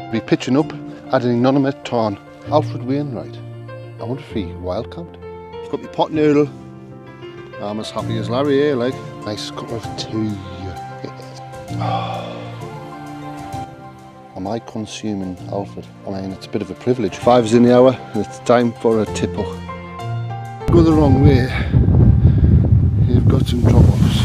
Be pitching up at an anonymous Tarn. Alfred Wainwright. I wonder if he wild camped. I've got my pot noodle. I'm as happy as Larry here, like. Nice cup of tea. Am I consuming Alfred? I mean, it's a bit of a privilege. 5's in the hour and it's time for a tipple. Go the wrong way, you've got some drop-offs.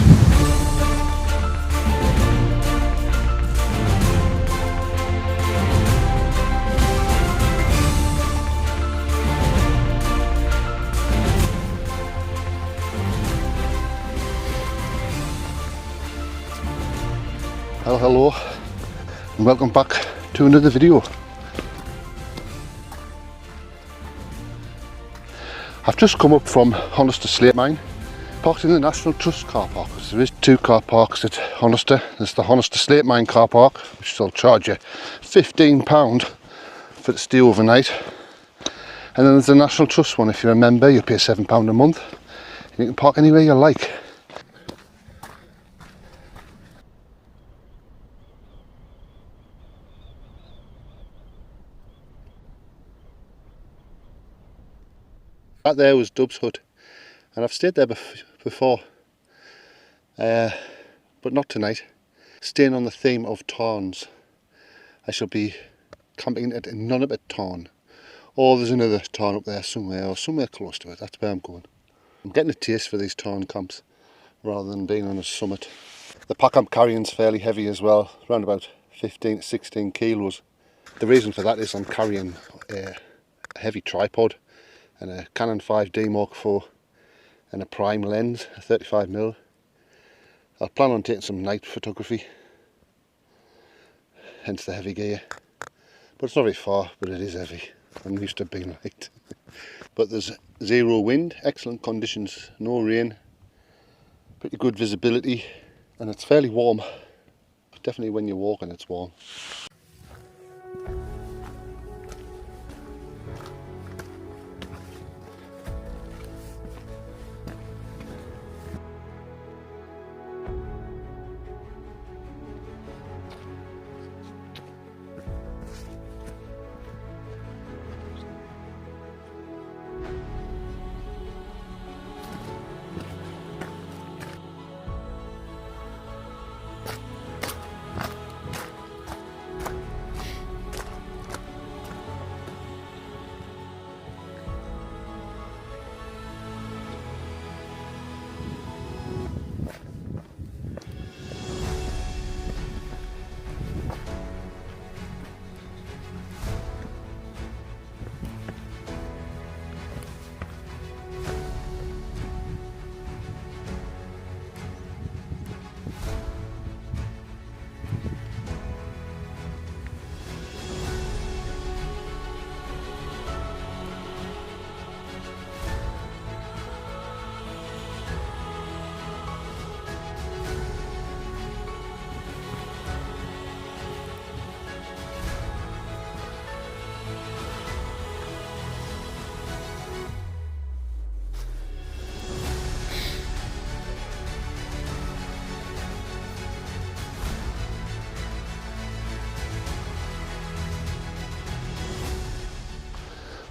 Well, hello and welcome back to another video. I've just come up from Honister Slate Mine, parked in the National Trust car park. There is two car parks at Honister. There's the Honister Slate Mine car park, which will charge you £15 for to stay overnight, and then there's the National Trust one. If you're a member, you pay £7 a month. You can park anywhere you like. That there was Dub's hut, and I've stayed there before, but not tonight. Staying on the theme of tarns, I shall be camping at Nunabit Tarn, or there's another tarn up there somewhere, or somewhere close to it. That's where I'm going. I'm getting a taste for these tarn camps rather than being on a summit. The pack I'm carrying is fairly heavy as well, around about 15 to 16 kilos. The reason for that is I'm carrying a heavy tripod and a Canon 5D Mark IV and a prime lens, a 35mm. I plan on taking some night photography, hence the heavy gear. But it's not very far, but it is heavy. I'm used to being light. But there's zero wind, excellent conditions, no rain, pretty good visibility, and it's fairly warm. Definitely when you're walking it's warm.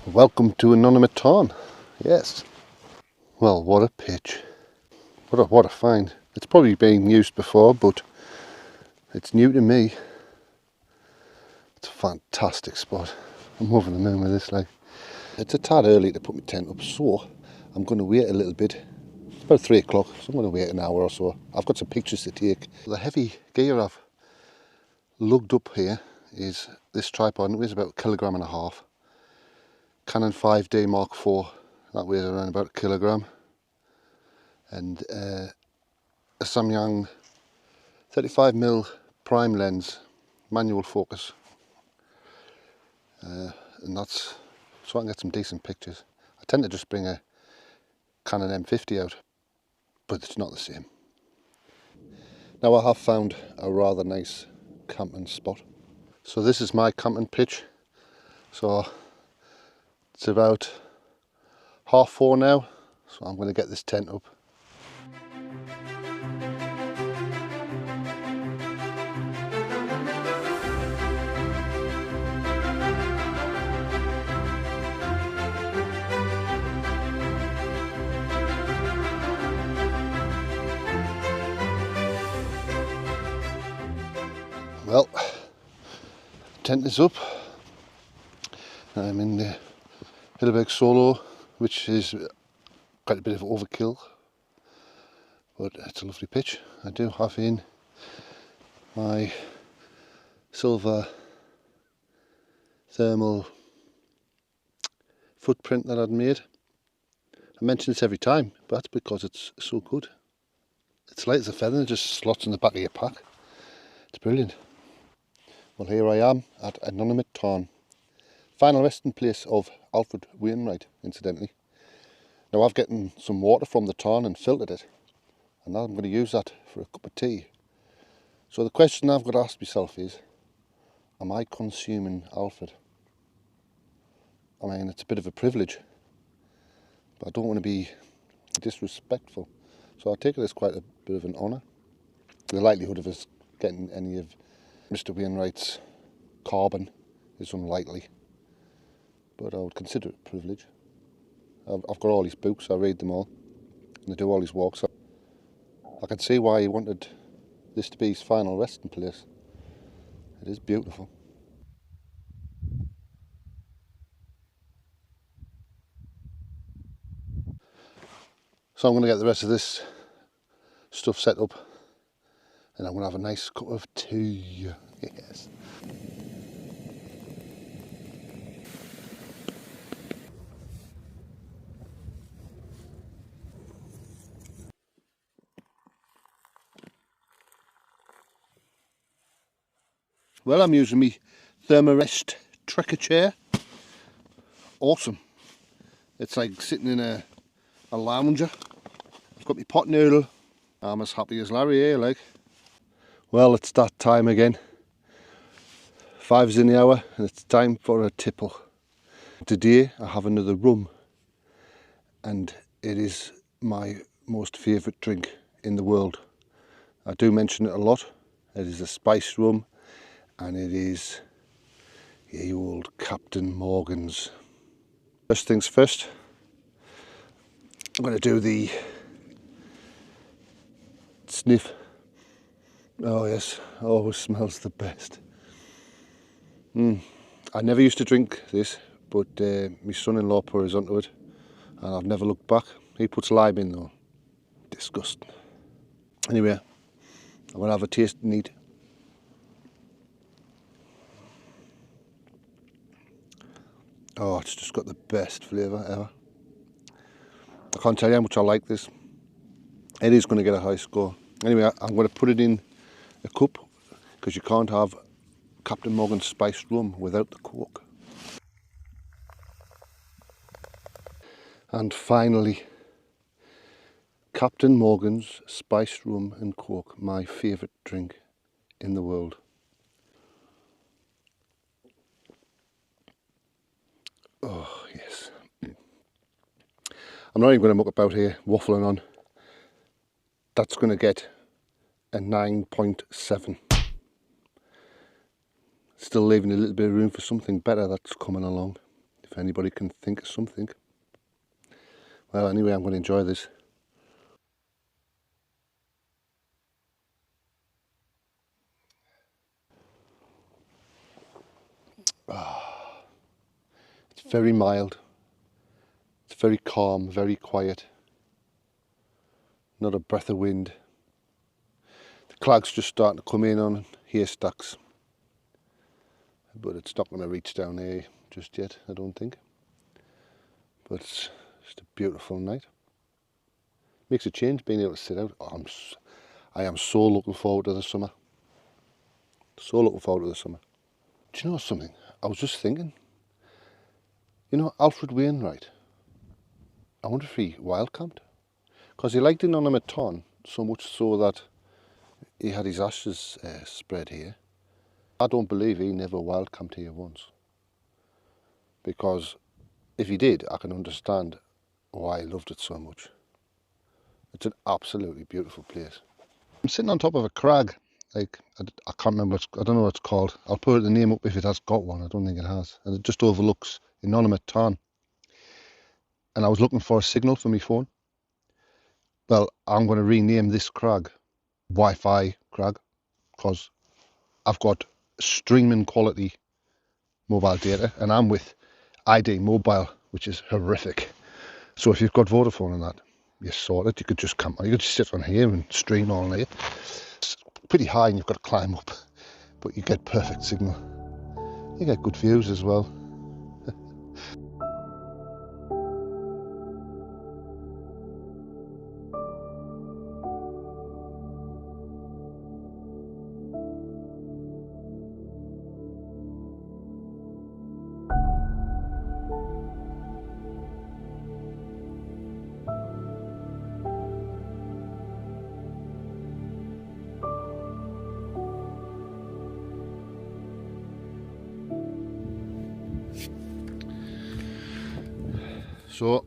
Welcome to Anonymous Tarn. Yes. Well, what a pitch. What a find. It's probably been used before, but it's new to me. It's a fantastic spot. I'm over the moon with this, like. It's a tad early to put my tent up, so I'm going to wait a little bit. It's about 3 o'clock, so I'm going to wait an hour or so. I've got some pictures to take. The heavy gear I've lugged up here is this tripod. It weighs about 1.5 kilograms. Canon 5D Mark IV, that weighs around about 1 kilogram, and a Samyang 35mm prime lens, manual focus, and that's so I can get some decent pictures. I tend to just bring a Canon M50 out, but it's not the same. Now I have found a rather nice camping spot. So this is my camping pitch. So it's about 4:30 now, so I'm going to get this tent up. Well, tent is up. I'm in the Hilleberg Solo, which is quite a bit of overkill, but it's a lovely pitch. I do have in my silver thermal footprint that I'd made. I mention this every time, but that's because it's so good. It's light as a feather and it just slots in the back of your pack. It's brilliant. Well, here I am at Anonymous Tarn, final resting place of Alfred Wainwright, incidentally. Now I've gotten some water from the tarn and filtered it, and now I'm going to use that for a cup of tea. So the question I've got to ask myself is, am I consuming Alfred? I mean, it's a bit of a privilege, but I don't want to be disrespectful. So I take it as quite a bit of an honour. The likelihood of us getting any of Mr. Wainwright's carbon is unlikely, but I would consider it a privilege. I've got all his books, I read them all, and I do all his walks. I can see why he wanted this to be his final resting place. It is beautiful. So I'm going to get the rest of this stuff set up, and I'm going to have a nice cup of tea. Yes. Well, I'm using my Thermarest Trekker chair. Awesome. It's like sitting in a lounger. I've got my pot noodle. I'm as happy as Larry here, like. Well, it's that time again. 5's in the hour and it's time for a tipple. Today I have another rum, and it is my most favourite drink in the world. I do mention it a lot. It is a spiced rum, and it is the old Captain Morgan's. First things first, I'm going to do the sniff. Oh yes, always smells the best. I never used to drink this, but my son-in-law put us onto it, and I've never looked back. He puts lime in though. Disgusting. Anyway, I'm going to have a taste and eat. Oh, it's just got the best flavour ever. I can't tell you how much I like this. It is going to get a high score. Anyway, I'm going to put it in a cup, because you can't have Captain Morgan's spiced rum without the cork. And finally, Captain Morgan's spiced rum and cork, my favourite drink in the world. Oh yes. I'm not even going to muck about here waffling on. That's going to get a 9.7. Still leaving a little bit of room for something better that's coming along, if anybody can think of something. Well, anyway, I'm going to enjoy this. It's very mild. It's very calm, very quiet. Not a breath of wind. The clouds just starting to come in on haystacks, but it's not going to reach down here just yet, I don't think. But it's just a beautiful night. Makes a change being able to sit out. Oh, I am so looking forward to the summer. So looking forward to the summer. Do you know something? I was just thinking, you know, Alfred Wainwright, I wonder if he wild camped, because he liked Anonymous Tarn so much so that he had his ashes spread here. I don't believe he never wild camped here once, because if he did, I can understand why he loved it so much. It's an absolutely beautiful place. I'm sitting on top of a crag, like I can't remember, I don't know what it's called. I'll put the name up if it has got one. I don't think it has. And it just overlooks Anonymous Tarn. And I was looking for a signal for my phone. Well, I'm going to rename this crag Wi-Fi crag, because I've got streaming quality mobile data, and I'm with ID Mobile, which is horrific. So if you've got Vodafone and that, you're sorted. You could just come on, you could just sit on here and stream all night. It's pretty high and you've got to climb up, but you get perfect signal. You get good views as well. So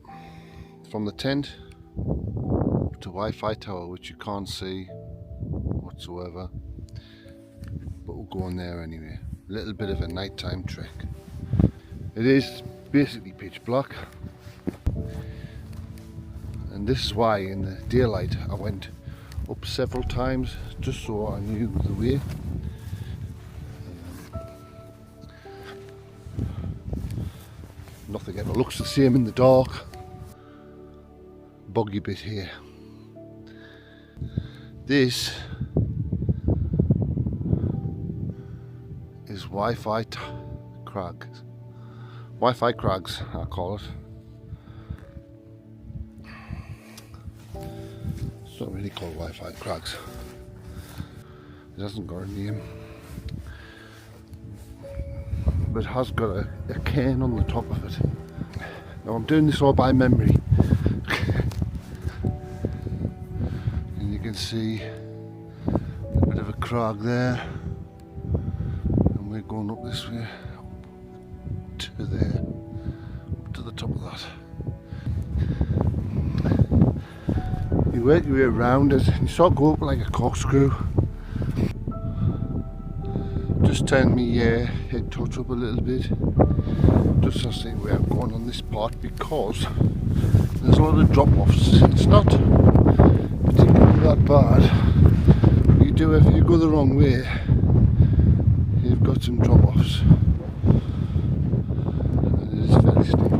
from the tent to Wi-Fi tower, which you can't see whatsoever, but we'll go on there anyway. A little bit of a nighttime trick. It is basically pitch black, and this is why in the daylight I went up several times just so I knew the way. Nothing ever looks the same in the dark. Boggy bit here. This is Wi-Fi crags. Wi-Fi crags, I call it. It's not really called Wi-Fi crags. It hasn't got a name, but it has got a cairn on the top of it. Now I'm doing this all by memory. And you can see a bit of a crag there. And we're going up this way, up to there, up to the top of that. You work your way around it and you sort of go up like a corkscrew. Just turn me head touch up a little bit, just to see where I'm going on this part, because there's a lot of drop-offs. It's not particularly that bad, but you do, if you go the wrong way, you've got some drop-offs, and it is very steep.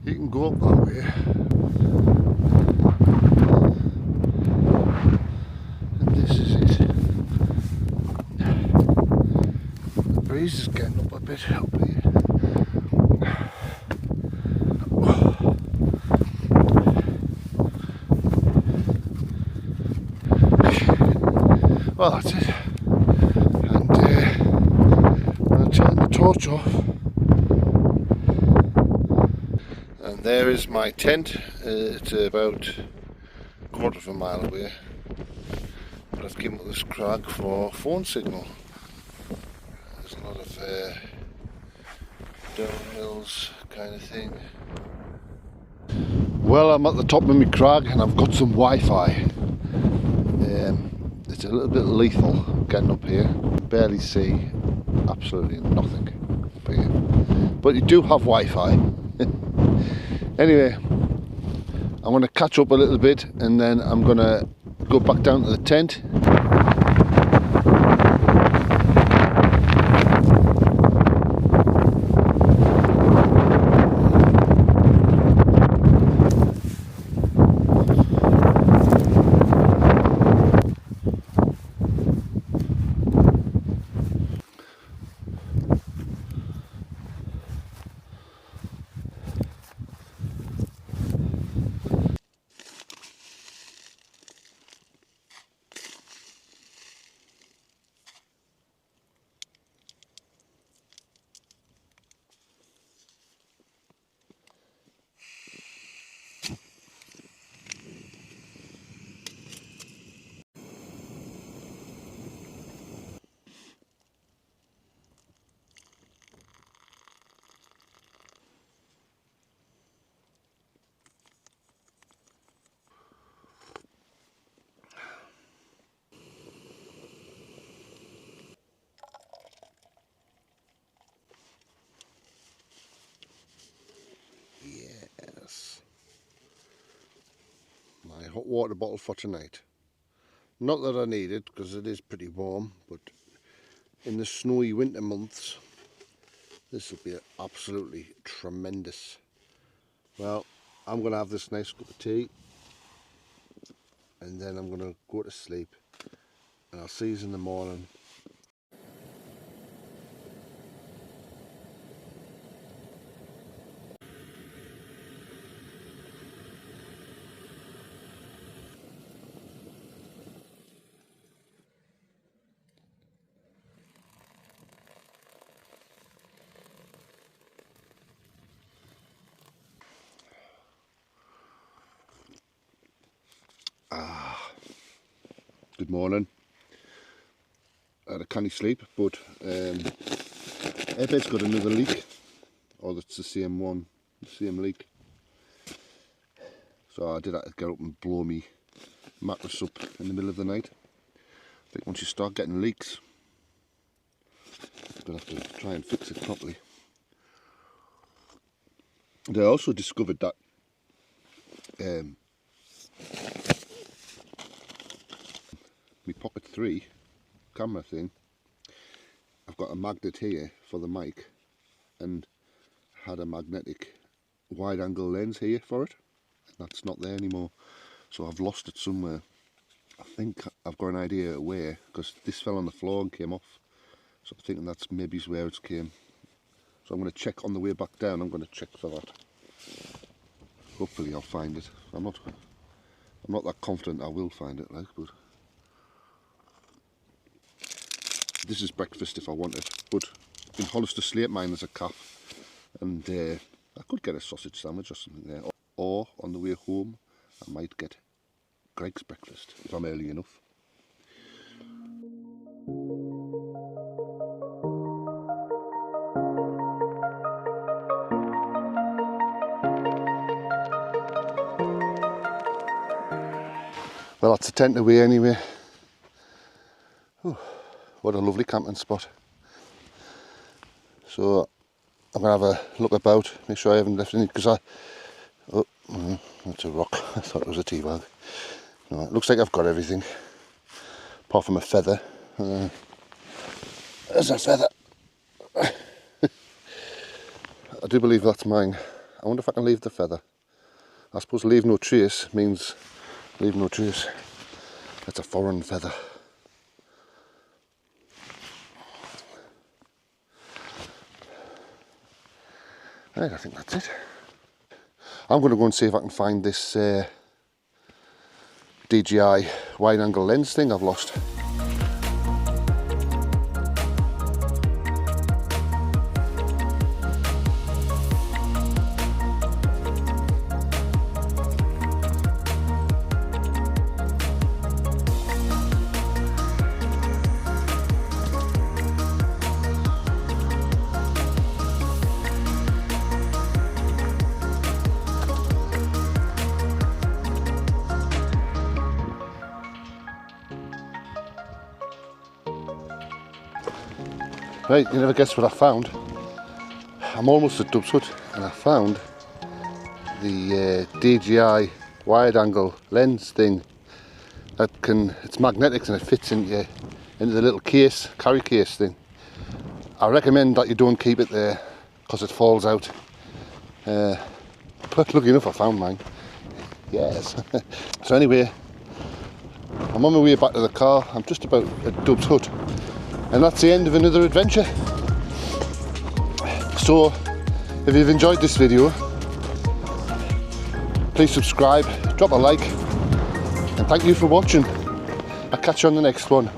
You can go up that way, and this is it. The breeze is getting up a bit up here. Well, that's it, and I'll turn the torch off. And there is my tent. It's about a quarter of a mile away, but I've given up this crag for phone signal. There's a lot of downhills kind of thing. Well, I'm at the top of my crag and I've got some Wi-Fi. It's a little bit lethal getting up here. Barely see absolutely nothing up here, but you do have Wi-Fi. Anyway, I'm going to catch up a little bit and then I'm going to go back down to the tent. hot water bottle for tonight. Not that I need it because it is pretty warm, but in the snowy winter months this will be absolutely tremendous. Well, I'm going to have this nice cup of tea and then I'm going to go to sleep, and I'll see you in the morning. Good morning. I had a canny sleep, but Ebed's got another leak, or it's the same one, the same leak. So I did have to get up and blow me mattress up in the middle of the night. I think once you start getting leaks, you're going to have to try and fix it properly. And I also discovered that my Pocket 3 camera thing, I've got a magnet here for the mic and had a magnetic wide angle lens here for it, and that's not there anymore, so I've lost it somewhere. I think I've got an idea where, because this fell on the floor and came off, so I'm thinking that's maybe where it came. So I'm going to check on the way back down. I'm going to check for that. Hopefully I'll find it. I'm not that confident I will find it, like, but this is breakfast if I want it. But in Hollister Slate mine there's a calf, and I could get a sausage sandwich or something there. Or on the way home I might get Greg's breakfast if I'm early enough. Well, that's a tent away anyway. Ooh, what a lovely camping spot. So I'm going to have a look about, make sure I haven't left any, because oh, that's a rock. I thought it was a tea bag. No, it looks like I've got everything, apart from a feather. There's a feather. I do believe that's mine. I wonder if I can leave the feather. I suppose leave no trace means leave no trace. That's a foreign feather. Right, I think that's it. I'm going to go and see if I can find this DJI wide angle lens thing I've lost. Right, you never guess what I found. I'm almost at Dub's Hut and I found the DJI wide angle lens thing that it's magnetic and it fits into the little case, carry case thing. I recommend that you don't keep it there because it falls out. But lucky enough I found mine. Yes. So anyway, I'm on my way back to the car. I'm just about at Dub's Hut. And that's the end of another adventure. So, if you've enjoyed this video, please subscribe, drop a like, and thank you for watching. I'll catch you on the next one.